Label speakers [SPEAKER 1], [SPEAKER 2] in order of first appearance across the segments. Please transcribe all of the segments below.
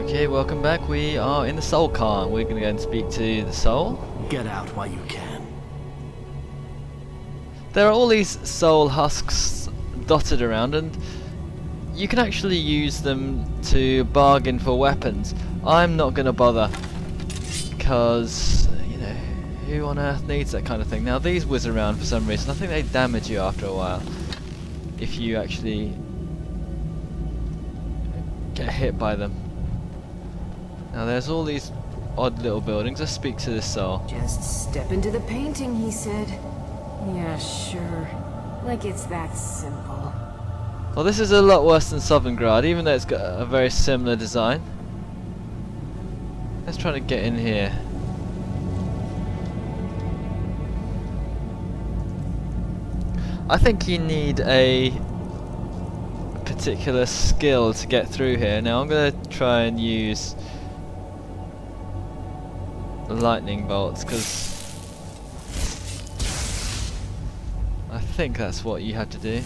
[SPEAKER 1] Okay, welcome back. We are in the Soul Cairn. We're going to go and speak to the Soul.
[SPEAKER 2] Get out while you can.
[SPEAKER 1] There are all these soul husks dotted around, and you can actually use them to bargain for weapons. I'm not going to bother, because, you know, who on earth needs that kind of thing? Now, these whiz around for some reason. I think they damage you after a while, if you actually get hit by them. Now there's all these odd little buildings. Let's speak to this soul.
[SPEAKER 3] Just step into the painting, he said. Yeah, sure. Like it's that simple.
[SPEAKER 1] Well, this is a lot worse than Dawnguard, even though it's got a very similar design. Let's try to get in here. I think you need a particular skill to get through here. Now I'm going to try and use lightning bolts, because I think that's what you have to do.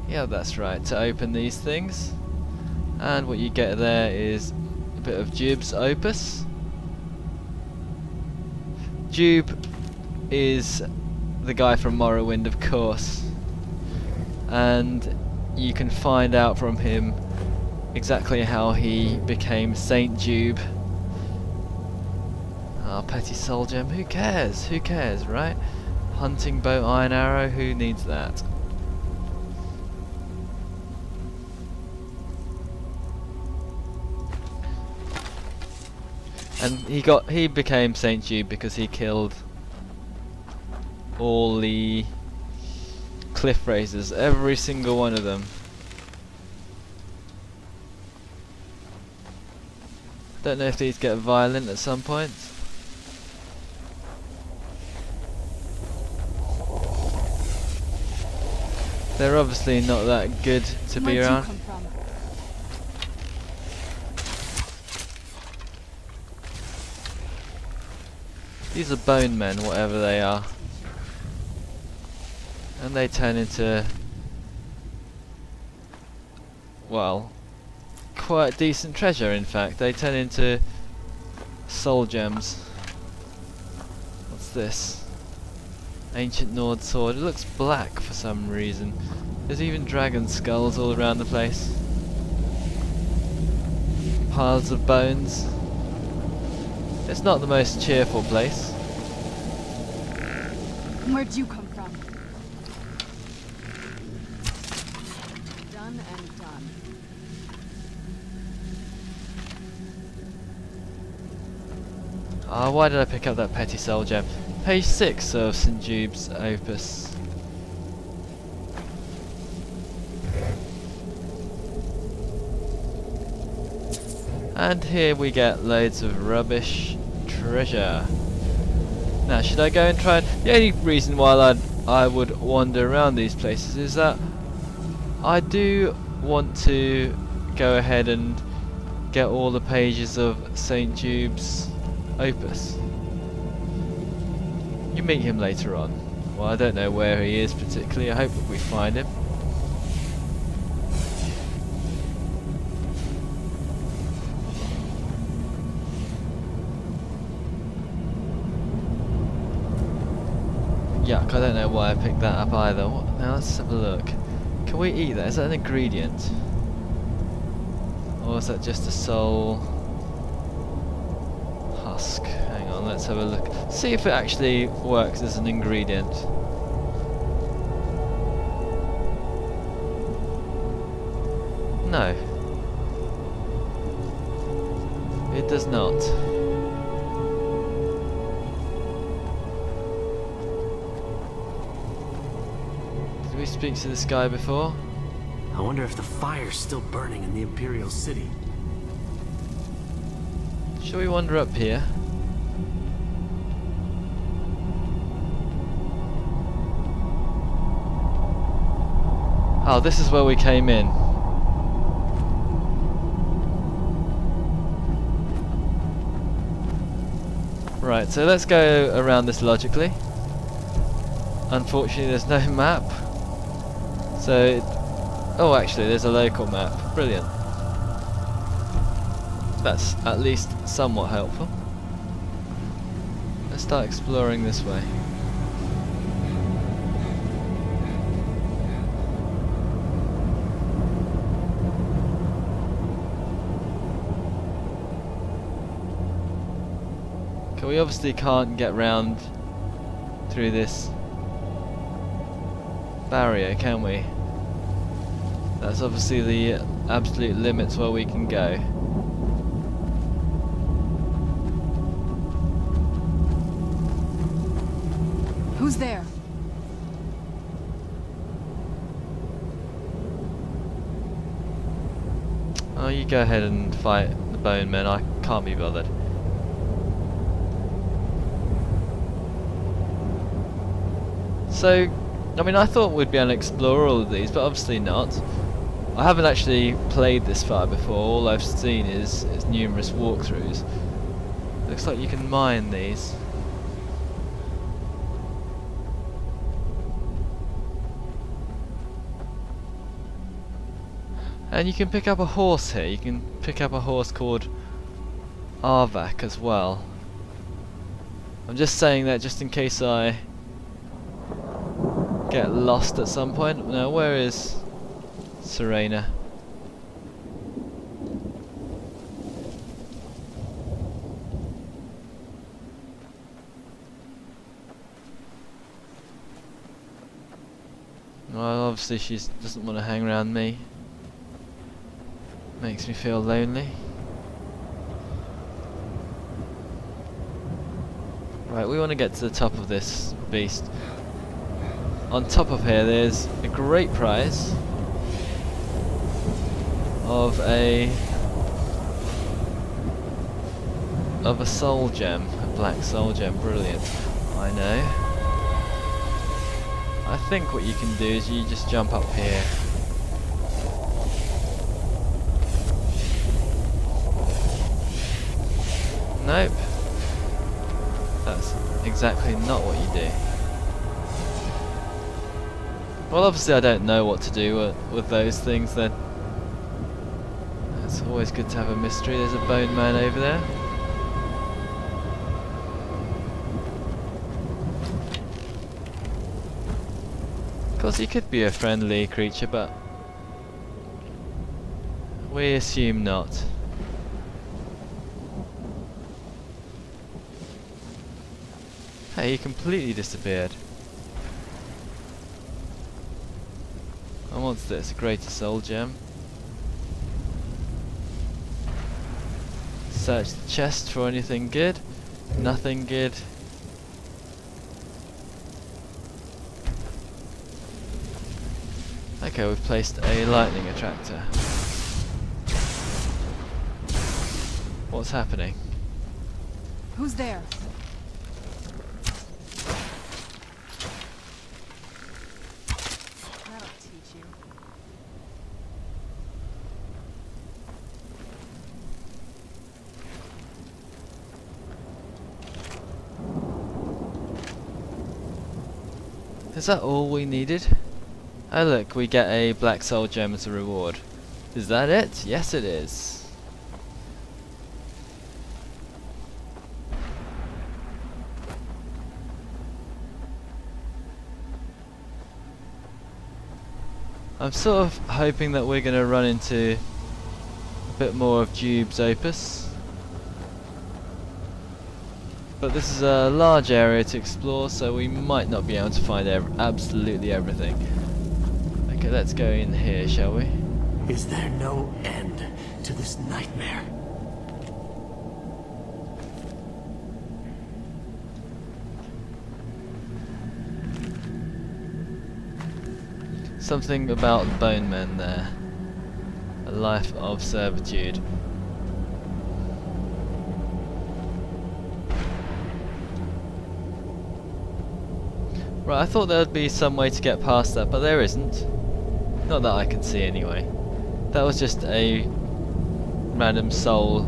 [SPEAKER 1] Yeah, that's right, to open these things. And what you get there is a bit of Jube's opus. Jube is the guy from Morrowind, of course, and you can find out from him exactly how he became Saint Jube. Ah, petty soul gem, who cares? Who cares, right? Hunting bow, iron arrow, who needs that? And he became Saint Jube because he killed all the cliff raisers, every single one of them. Don't know if these get violent at some point. They're obviously not that good to be around. These are bone men, whatever they are. And they turn into, well, quite decent treasure, in fact. They turn into soul gems. What's this? Ancient Nord sword. It looks black for some reason. There's even dragon skulls all around the place. Piles of bones. It's not the most cheerful place.
[SPEAKER 4] Where'd you come from? Done and done.
[SPEAKER 1] Ah, why did I pick up that petty soul gem? Page 6 of St. Jube's opus. And here we get loads of rubbish treasure. Now, should I go and try? The only reason why I would wander around these places is that I do want to go ahead and get all the pages of St. Jube's opus. You meet him later on. Well, I don't know where he is particularly. I hope that we find him. Yuck, I don't know why I picked that up either. Now let's have a look. Can we eat that? Is that an ingredient? Or is that just a soul husk? Hang on, let's have a look. See if it actually works as an ingredient. No. It does not. Did we speak to this guy before?
[SPEAKER 2] I wonder if the fire's still burning in the Imperial City.
[SPEAKER 1] Shall we wander up here? Oh, this is where we came in. Right, so let's go around this logically. Unfortunately, there's no map. So Oh, actually, there's a local map. Brilliant. That's at least somewhat helpful. Let's start exploring this way. Okay, we obviously can't get round through this barrier, can we? That's obviously the absolute limits where we can go.
[SPEAKER 4] Who's there?
[SPEAKER 1] Oh, you go ahead and fight the bone men. I can't be bothered. So, I mean, I thought we'd be able to explore all of these, but obviously not. I haven't actually played this far before. All I've seen is numerous walkthroughs. Looks like you can mine these. And you can pick up a horse here. You can pick up a horse called Arvak as well. I'm just saying that just in case I get lost at some point. Now, where is Serena? Well, obviously she doesn't want to hang around me. Makes me feel lonely. Right, we want to get to the top of this beast. On top of here there's a great prize of a soul gem, a black soul gem. Brilliant. I know. I think what you can do is you just jump up here. Nope. That's exactly not what you do. Well, obviously I don't know what to do with those things then. It's always good to have a mystery. There's a bone man over there. Of course he could be a friendly creature, but we assume not. Hey, he completely disappeared. And what's this? A greater soul gem. Search the chest for anything good. Nothing good. Okay, we've placed a lightning attractor. What's happening?
[SPEAKER 4] Who's there? That'll teach you.
[SPEAKER 1] Is that all we needed? Oh look, we get a black soul gem as a reward. Is that it? Yes it is. I'm sort of hoping that we're going to run into a bit more of Jube's opus. But this is a large area to explore, so we might not be able to find absolutely everything. Okay, let's go in here, shall we?
[SPEAKER 2] Is there no end to this nightmare?
[SPEAKER 1] Something about bone men there. A life of servitude. Right, I thought there would be some way to get past that, but there isn't. Not that I can see anyway. That was just a random soul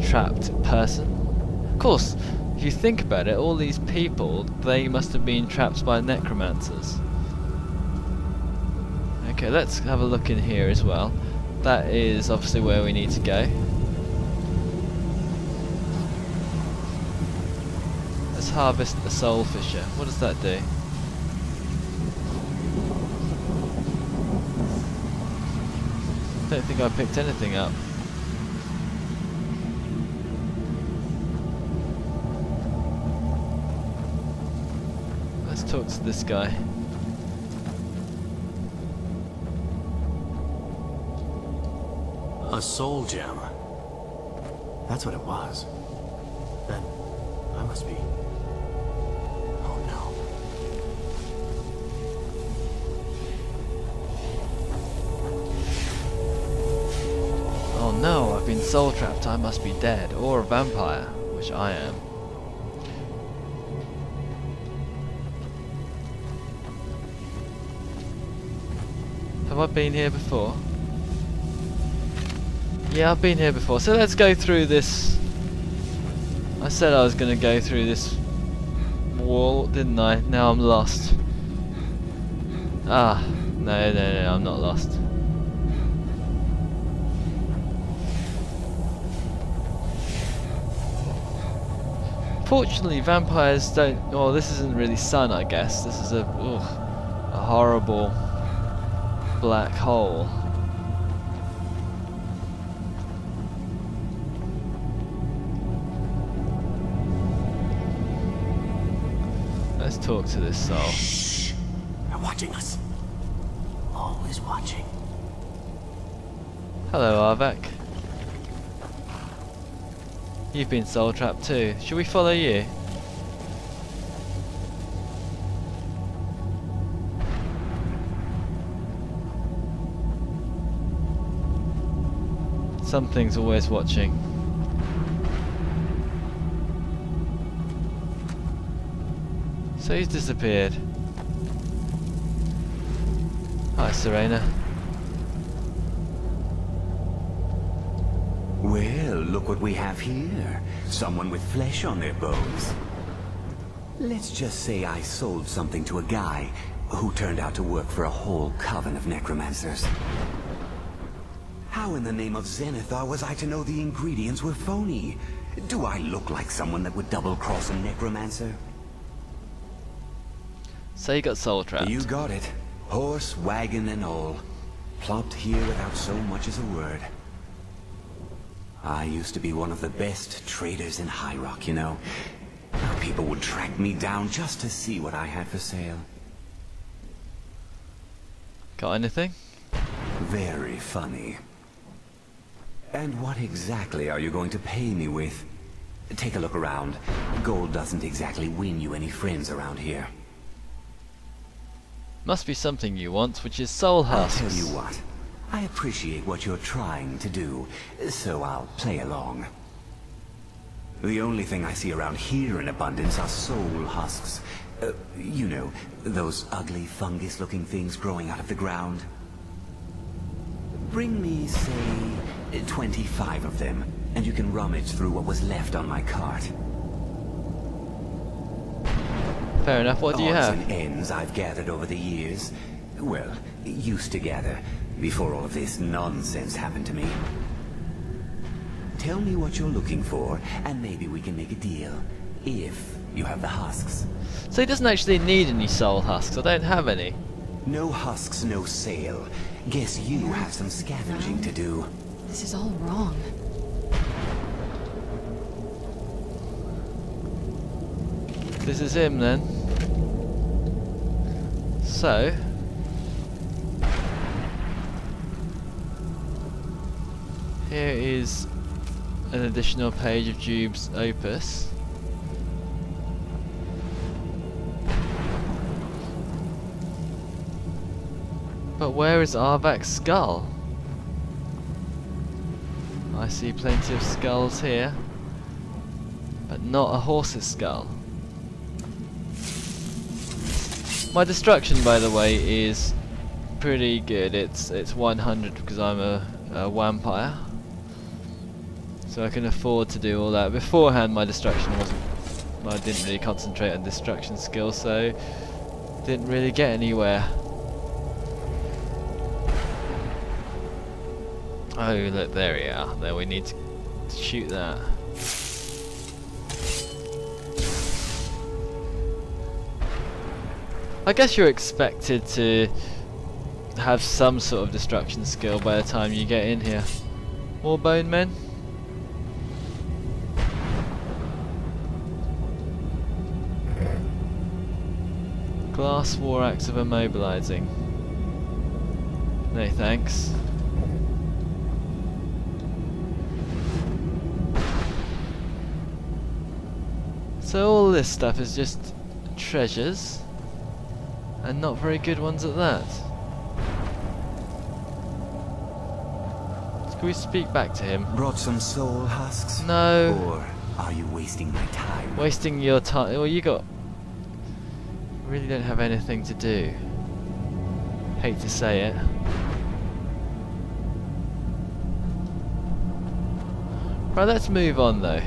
[SPEAKER 1] trapped person. Of course, if you think about it, all these people, they must have been trapped by necromancers. Okay, let's have a look in here as well. That is obviously where we need to go. Let's harvest the soul fisher. What does that do? Don't think I picked anything up. Let's talk to this guy.
[SPEAKER 2] A soul gem. That's what it was. Then I must be. Oh no.
[SPEAKER 1] Oh no, I've been soul trapped. I must be dead. Or a vampire, which I am. Have I been here before? Yeah, I've been here before. So let's go through this. I said I was going to go through this wall, didn't I? Now I'm lost. Ah, no, I'm not lost. Fortunately, vampires don't. Well, this isn't really sun, I guess. This is a horrible black hole. Let's talk to this soul.
[SPEAKER 2] Shh. They're watching us. Always watching.
[SPEAKER 1] Hello, Arvak. You've been soul trapped too. Should we follow you? Something's always watching. So he's disappeared. Hi, Serena.
[SPEAKER 5] Well, look what we have here. Someone with flesh on their bones. Let's just say I sold something to a guy who turned out to work for a whole coven of necromancers. How in the name of Zenithar was I to know the ingredients were phony? Do I look like someone that would double-cross a necromancer?
[SPEAKER 1] So you got soul trapped.
[SPEAKER 5] You got it. Horse, wagon, and all. Plopped here without so much as a word. I used to be one of the best traders in High Rock, you know. People would track me down just to see what I had for sale.
[SPEAKER 1] Got anything?
[SPEAKER 5] Very funny. And what exactly are you going to pay me with? Take a look around. Gold doesn't exactly win you any friends around here.
[SPEAKER 1] Must be something you want, which is soul husks.
[SPEAKER 5] I'll tell you what. I appreciate what you're trying to do, so I'll play along. The only thing I see around here in abundance are soul husks. You know, those ugly fungus-looking things growing out of the ground. Bring me, say, 25 of them, and you can rummage through what was left on my cart.
[SPEAKER 1] Fair enough, what do you
[SPEAKER 5] Odds
[SPEAKER 1] have?
[SPEAKER 5] and ends I've gathered over the years. Well, used to gather, before all of this nonsense happened to me. Tell me what you're looking for, and maybe we can make a deal. If you have the husks.
[SPEAKER 1] So he doesn't actually need any soul husks, I don't have any.
[SPEAKER 5] No husks, no sale. Guess you have some scavenging to do.
[SPEAKER 4] This is all wrong.
[SPEAKER 1] This is him then. So here is an additional page of Jube's opus. But where is Arvak's skull? I see plenty of skulls here, but not a horse's skull. My destruction, by the way, is pretty good. It's 100 because I'm a vampire, so I can afford to do all that. Beforehand, my destruction wasn't. I didn't really concentrate on destruction skills, so didn't really get anywhere. Oh, look, there we are. There, we need to shoot that. I guess you're expected to have some sort of destruction skill by the time you get in here. More bone men? Glass war axe of immobilizing. No thanks. So all this stuff is just treasures, and not very good ones at that. Can we speak back to him?
[SPEAKER 5] Brought some soul husks?
[SPEAKER 1] No.
[SPEAKER 5] Or are you wasting my time?
[SPEAKER 1] Wasting your time. Well, you really don't have anything to do. Hate to say it. Right, let's move on though.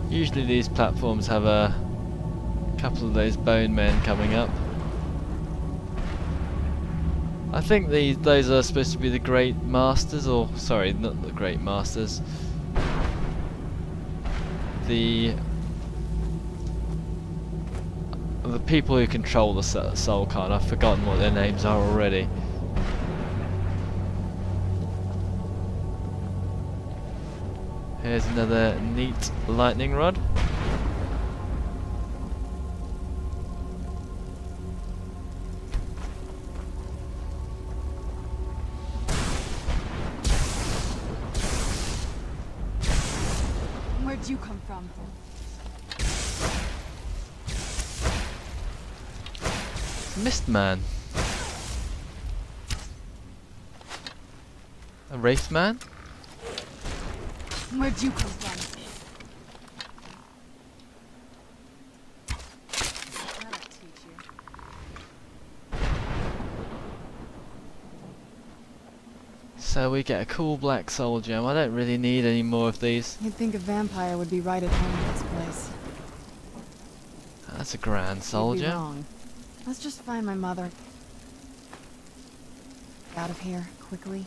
[SPEAKER 1] Usually these platforms have a couple of those bone men coming up. I think those are supposed to be the great masters, or sorry, not the great masters. The people who control the Soul Cairn. I've forgotten what their names are already. Here's another neat lightning rod.
[SPEAKER 4] Where'd you come from?
[SPEAKER 1] Mist man. A wraith man?
[SPEAKER 4] Where'd you come from? That'll teach you.
[SPEAKER 1] So we get a cool black soul gem. I don't really need any more of these.
[SPEAKER 4] You'd think a vampire would be right at home in this place.
[SPEAKER 1] That's a grand soul
[SPEAKER 4] You'd be
[SPEAKER 1] gem.
[SPEAKER 4] wrong. Let's just find my mother. Out of here, quickly.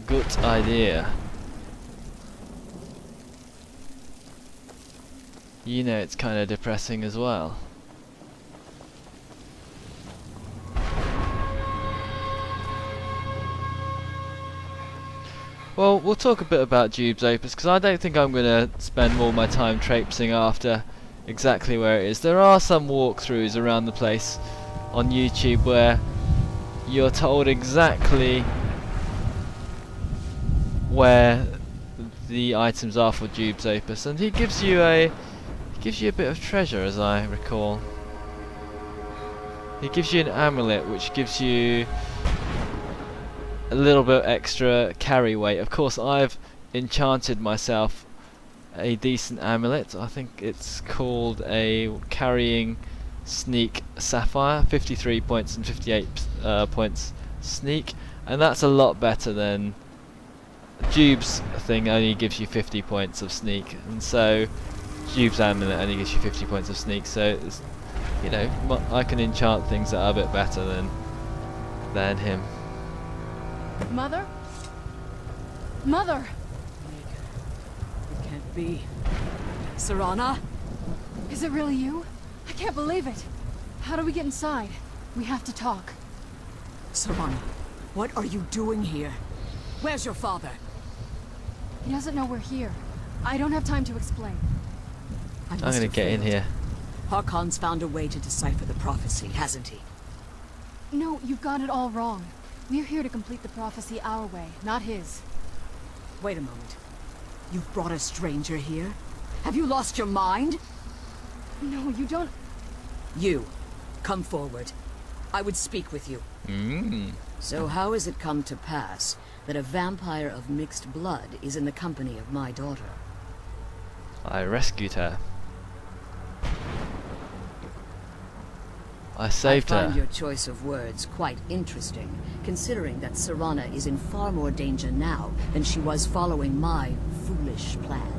[SPEAKER 1] Good idea. You know it's kind of depressing as well. Well, we'll talk a bit about Jube's Opus, because I don't think I'm going to spend all my time traipsing after exactly where it is. There are some walkthroughs around the place on YouTube where you're told exactly where the items are for Jube's Opus, and he gives you a bit of treasure, as I recall. He gives you an amulet which gives you a little bit extra carry weight. Of course, I've enchanted myself a decent amulet. I think it's called a carrying sneak sapphire, 53 points and 58 points sneak, and that's a lot better than Jube's thing. Only gives you 50 points of sneak, and so Jube's amulet only gives you 50 points of sneak, so it's, you know, I can enchant things that are a bit better than him.
[SPEAKER 4] Mother? Mother!
[SPEAKER 6] It can't be. Serana?
[SPEAKER 4] Is it really you? I can't believe it. How do we get inside? We have to talk.
[SPEAKER 6] Serana, what are you doing here? Where's your father?
[SPEAKER 4] He doesn't know we're here. I don't have time to explain.
[SPEAKER 1] I'm gonna get in here.
[SPEAKER 6] Harkon's found a way to decipher the prophecy, hasn't he?
[SPEAKER 4] No, you've got it all wrong. We're here to complete the prophecy our way, not his.
[SPEAKER 6] Wait a moment. You've brought a stranger here? Have you lost your mind?
[SPEAKER 4] No, you don't...
[SPEAKER 6] You, come forward. I would speak with you. So how has it come to pass that a vampire of mixed blood is in the company of my daughter?
[SPEAKER 1] I rescued her. I saved
[SPEAKER 6] I find
[SPEAKER 1] her.
[SPEAKER 6] your choice of words quite interesting, considering that Serana is in far more danger now than she was following my foolish plan.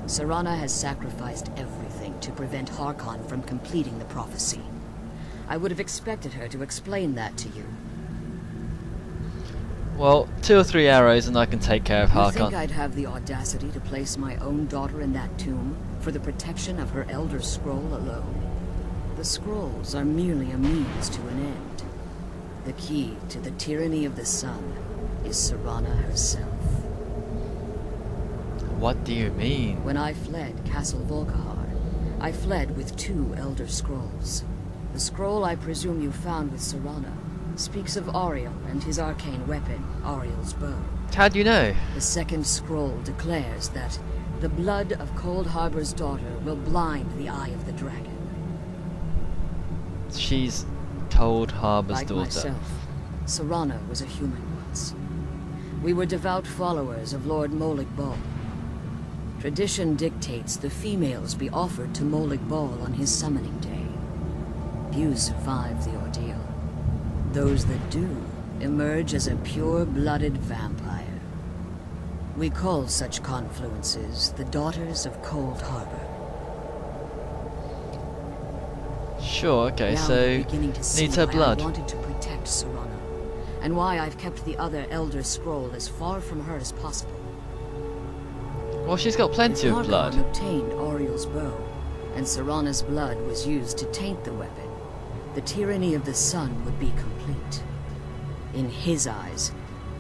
[SPEAKER 6] Serana has sacrificed everything to prevent Harkon from completing the prophecy. I would have expected her to explain that to you.
[SPEAKER 1] Well, 2 or 3 arrows and I can take care of
[SPEAKER 6] You think
[SPEAKER 1] Harkon.
[SPEAKER 6] I'd have the audacity to place my own daughter in that tomb for the protection of her Elder Scroll alone? The scrolls are merely a means to an end. The key to the tyranny of the sun is Serana herself.
[SPEAKER 1] What do you mean?
[SPEAKER 6] When I fled Castle Volkahar, I fled with 2 Elder Scrolls. The scroll I presume you found with Serana speaks of Ariel and his arcane weapon, Ariel's bow.
[SPEAKER 1] How do you know?
[SPEAKER 6] The second scroll declares that the blood of Cold Harbor's daughter will blind the eye of the dragon.
[SPEAKER 1] She's Cold Harbor's
[SPEAKER 6] Like
[SPEAKER 1] daughter.
[SPEAKER 6] myself, Serana was a human once. We were devout followers of Lord Molig Bal. Tradition dictates the females be offered to Molig Bal on his summoning day. Few survive the ordeal. Those that do emerge as a pure-blooded vampire. We call such confluences the Daughters of Cold Harbor.
[SPEAKER 1] Sure, okay,
[SPEAKER 6] Now
[SPEAKER 1] so
[SPEAKER 6] you're beginning to see
[SPEAKER 1] needs her
[SPEAKER 6] why
[SPEAKER 1] blood.
[SPEAKER 6] I wanted to protect Serana, and why I've kept the other Elder Scroll as far from her as possible.
[SPEAKER 1] Well, she's got plenty
[SPEAKER 6] If
[SPEAKER 1] of blood.
[SPEAKER 6] Harkon obtained Ariel's bow, and Serana's blood was used to taint the weapon, the tyranny of the sun would be complete. In his eyes,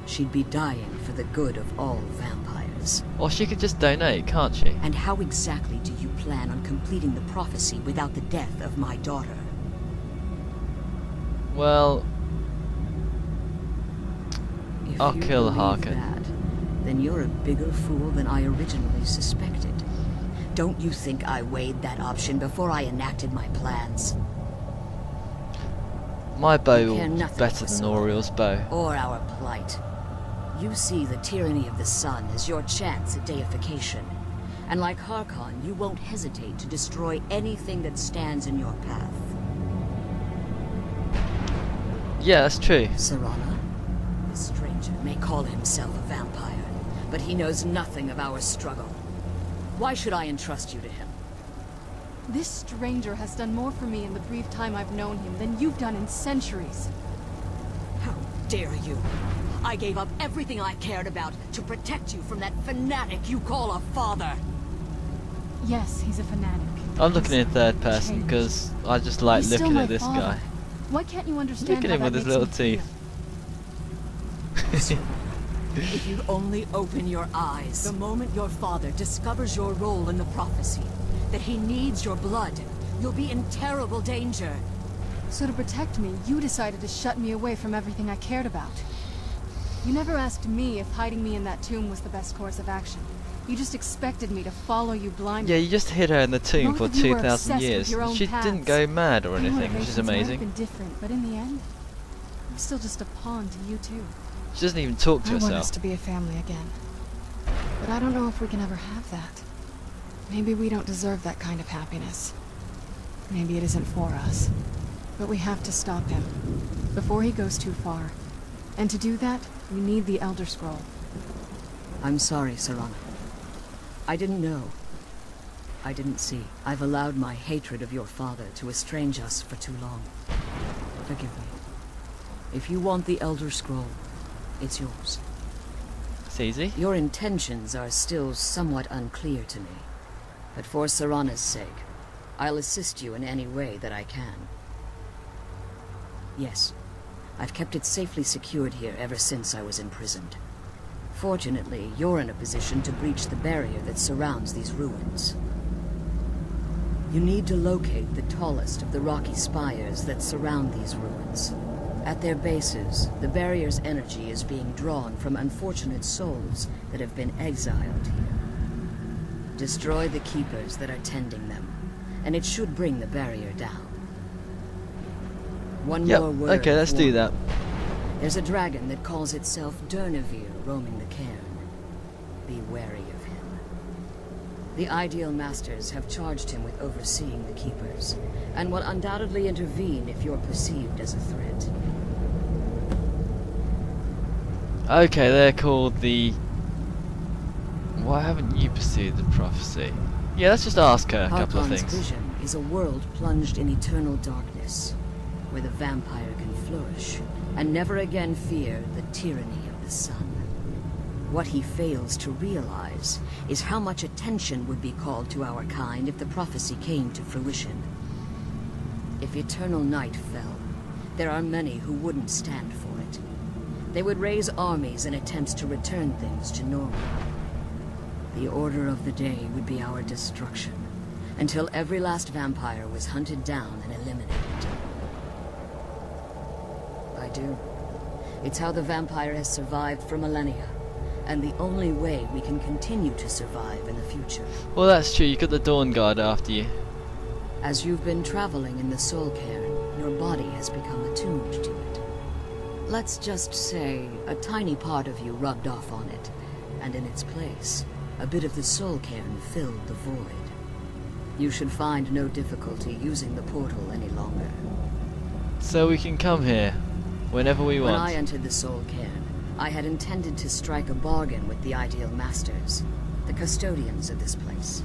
[SPEAKER 6] she'd be dying for the good of all vampires.
[SPEAKER 1] Or she could just donate, can't she?
[SPEAKER 6] And how exactly do you plan on completing the prophecy without the death of my daughter?
[SPEAKER 1] Well,
[SPEAKER 6] If
[SPEAKER 1] I'll
[SPEAKER 6] you
[SPEAKER 1] kill
[SPEAKER 6] believe
[SPEAKER 1] Harkon.
[SPEAKER 6] that, then you're a bigger fool than I originally suspected. Don't you think I weighed that option before I enacted my plans?
[SPEAKER 1] My bow
[SPEAKER 6] You care
[SPEAKER 1] is
[SPEAKER 6] nothing
[SPEAKER 1] better
[SPEAKER 6] for
[SPEAKER 1] than
[SPEAKER 6] Serana,
[SPEAKER 1] Oriel's bow.
[SPEAKER 6] or our plight. You see the tyranny of the sun as your chance at deification. And like Harkon, you won't hesitate to destroy anything that stands in your path.
[SPEAKER 1] Yeah, that's true.
[SPEAKER 6] Serana, this stranger may call himself a vampire, but he knows nothing of our struggle. Why should I entrust you to him?
[SPEAKER 4] This stranger has done more for me in the brief time I've known him than you've done in centuries.
[SPEAKER 6] How dare you? I gave up everything I cared about to protect you from that fanatic you call a father.
[SPEAKER 4] Yes, he's a fanatic.
[SPEAKER 1] I'm looking
[SPEAKER 4] He's
[SPEAKER 1] in third person
[SPEAKER 4] changed.
[SPEAKER 1] because I just like
[SPEAKER 4] He's still
[SPEAKER 1] looking
[SPEAKER 4] my
[SPEAKER 1] at this
[SPEAKER 4] father.
[SPEAKER 1] guy.
[SPEAKER 4] Why can't you understand
[SPEAKER 1] Look at
[SPEAKER 4] how
[SPEAKER 1] him
[SPEAKER 4] that
[SPEAKER 1] with his
[SPEAKER 4] makes
[SPEAKER 1] little
[SPEAKER 4] me
[SPEAKER 1] teeth.
[SPEAKER 6] If you'd only open your eyes. The moment your father discovers your role in the prophecy, that he needs your blood, you'll be in terrible danger.
[SPEAKER 4] feel? So to protect me, you decided to shut me away from everything I cared about. You never asked me if hiding me in that tomb was the best course of action. You just expected me to follow you blindly.
[SPEAKER 1] Yeah, you just hid her in the tomb
[SPEAKER 4] Both
[SPEAKER 1] for
[SPEAKER 4] of you were
[SPEAKER 1] 2,000
[SPEAKER 4] obsessed with
[SPEAKER 1] years.
[SPEAKER 4] your own
[SPEAKER 1] She
[SPEAKER 4] paths.
[SPEAKER 1] didn't go mad or
[SPEAKER 4] My
[SPEAKER 1] anything, which
[SPEAKER 4] motivations
[SPEAKER 1] is
[SPEAKER 4] might have
[SPEAKER 1] amazing.
[SPEAKER 4] been different, but in the end, I'm still just a pawn to you too.
[SPEAKER 1] She doesn't even talk to
[SPEAKER 4] I want us
[SPEAKER 1] herself.
[SPEAKER 4] to be a family again. But I don't know if we can ever have that. Maybe we don't deserve that kind of happiness. Maybe it isn't for us. But we have to stop him before he goes too far. And to do that, we need the Elder Scroll.
[SPEAKER 6] I'm sorry, Serana. I didn't know. I didn't see. I've allowed my hatred of your father to estrange us for too long. Forgive me. If you want the Elder Scroll, it's yours.
[SPEAKER 1] It's easy.
[SPEAKER 6] Your intentions are still somewhat unclear to me. But for Serana's sake, I'll assist you in any way that I can. Yes, I've kept it safely secured here ever since I was imprisoned. Fortunately, you're in a position to breach the barrier that surrounds these ruins. You need to locate the tallest of the rocky spires that surround these ruins. At their bases, the barrier's energy is being drawn from unfortunate souls that have been exiled here. Destroy the keepers that are tending them, and it should bring the barrier down. One
[SPEAKER 1] Yep,
[SPEAKER 6] more word.
[SPEAKER 1] okay, let's
[SPEAKER 6] of
[SPEAKER 1] do
[SPEAKER 6] warning.
[SPEAKER 1] that.
[SPEAKER 6] There's a dragon that calls itself Durnevere roaming the cairn. Be wary of him. The Ideal Masters have charged him with overseeing the Keepers, and will undoubtedly intervene if you're perceived as a threat.
[SPEAKER 1] Okay, they're called the... Why haven't you pursued the prophecy? Yeah, let's just ask her a couple of
[SPEAKER 6] Harkon's
[SPEAKER 1] things.
[SPEAKER 6] vision is a world plunged in eternal darkness, where the vampire can flourish, and never again fear the tyranny of the sun. What he fails to realize is how much attention would be called to our kind if the prophecy came to fruition. If eternal night fell, there are many who wouldn't stand for it. They would raise armies in attempts to return things to normal. The order of the day would be our destruction, until every last vampire was hunted down and eliminated. I do. It's how the vampire has survived for millennia, and the only way we can continue to survive in the future.
[SPEAKER 1] Well, that's true. You got the Dawnguard after you.
[SPEAKER 6] As you've been traveling in the Soul Cairn, your body has become attuned to it. Let's just say a tiny part of you rubbed off on it, and in its place, a bit of the Soul Cairn filled the void. You should find no difficulty using the portal any longer.
[SPEAKER 1] So we can come here whenever we
[SPEAKER 6] When
[SPEAKER 1] want.
[SPEAKER 6] I entered the Soul Cairn, I had intended to strike a bargain with the Ideal Masters, the custodians of this place.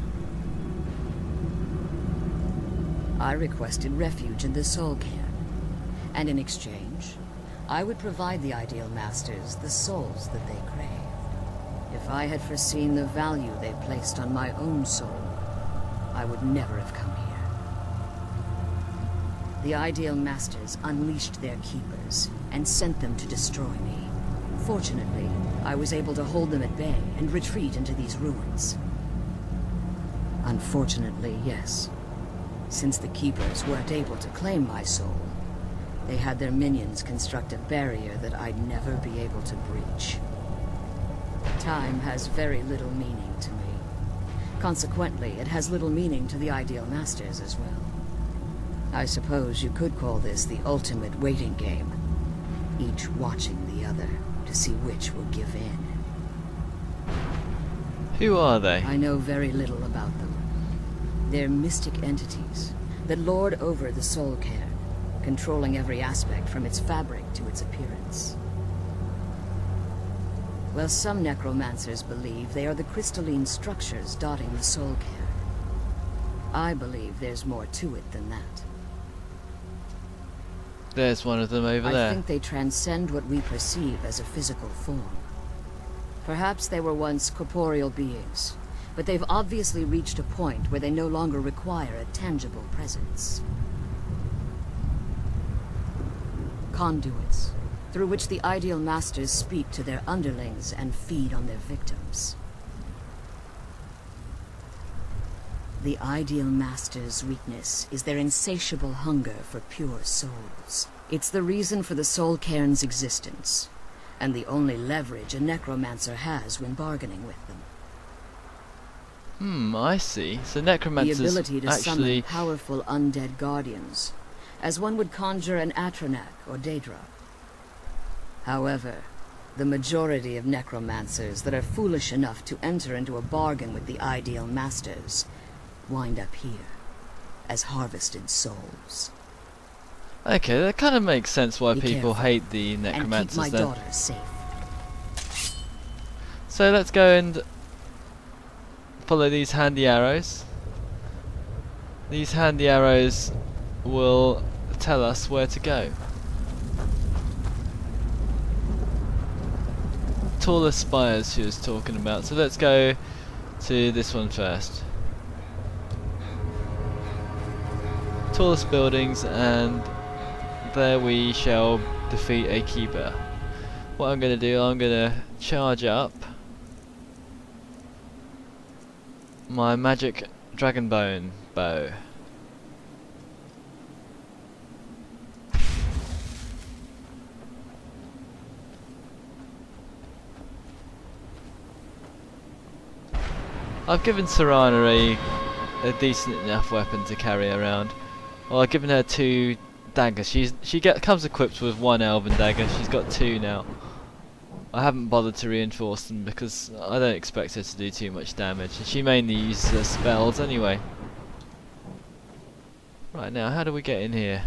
[SPEAKER 6] I requested refuge in the Soul Cairn, and in exchange, I would provide the Ideal Masters the souls that they craved. If I had foreseen the value they placed on my own soul, I would never have come here. The Ideal Masters unleashed their keepers and sent them to destroy me. Fortunately, I was able to hold them at bay and retreat into these ruins. Unfortunately, yes. Since the Keepers weren't able to claim my soul, they had their minions construct a barrier that I'd never be able to breach. Time has very little meaning to me. Consequently, it has little meaning to the Ideal Masters as well. I suppose you could call this the ultimate waiting game, each watching the other to see which will give in.
[SPEAKER 1] Who are they?
[SPEAKER 6] I know very little about them. They're mystic entities that lord over the Soul Cairn, controlling every aspect from its fabric to its appearance. Well, some necromancers believe they are the crystalline structures dotting the Soul Cairn. I believe there's more to it than that.
[SPEAKER 1] There's one of them over
[SPEAKER 6] I
[SPEAKER 1] there.
[SPEAKER 6] think they transcend what we perceive as a physical form. Perhaps they were once corporeal beings, but they've obviously reached a point where they no longer require a tangible presence. Conduits, through which the Ideal Masters speak to their underlings and feed on their victims. The Ideal Masters' weakness is their insatiable hunger for pure souls. It's the reason for the Soul Cairn's existence, and the only leverage a necromancer has when bargaining with them.
[SPEAKER 1] I see. So
[SPEAKER 6] The
[SPEAKER 1] necromancers
[SPEAKER 6] ability to
[SPEAKER 1] actually...
[SPEAKER 6] summon powerful undead guardians, as one would conjure an Atronak or Daedra. However, the majority of necromancers that are foolish enough to enter into a bargain with the Ideal Masters wind up here, as harvested souls.
[SPEAKER 1] Okay, that kind of makes sense why
[SPEAKER 6] Be
[SPEAKER 1] people
[SPEAKER 6] careful,
[SPEAKER 1] hate the
[SPEAKER 6] And keep
[SPEAKER 1] necromancers
[SPEAKER 6] my
[SPEAKER 1] then.
[SPEAKER 6] daughter safe.
[SPEAKER 1] So let's go and follow these handy arrows. These handy arrows will tell us where to go. Taller spires she was talking about, so let's go to this one first. Tallest buildings, and there we shall defeat a keeper. What I'm going to do, I'm going to charge up my magic dragonbone bow. I've given Serana a decent enough weapon to carry around. Well, I've given her 2 daggers. She comes equipped with 1 elven dagger. She's got 2 now. I haven't bothered to reinforce them because I don't expect her to do too much damage, and she mainly uses her spells anyway. Right, now how do we get in here?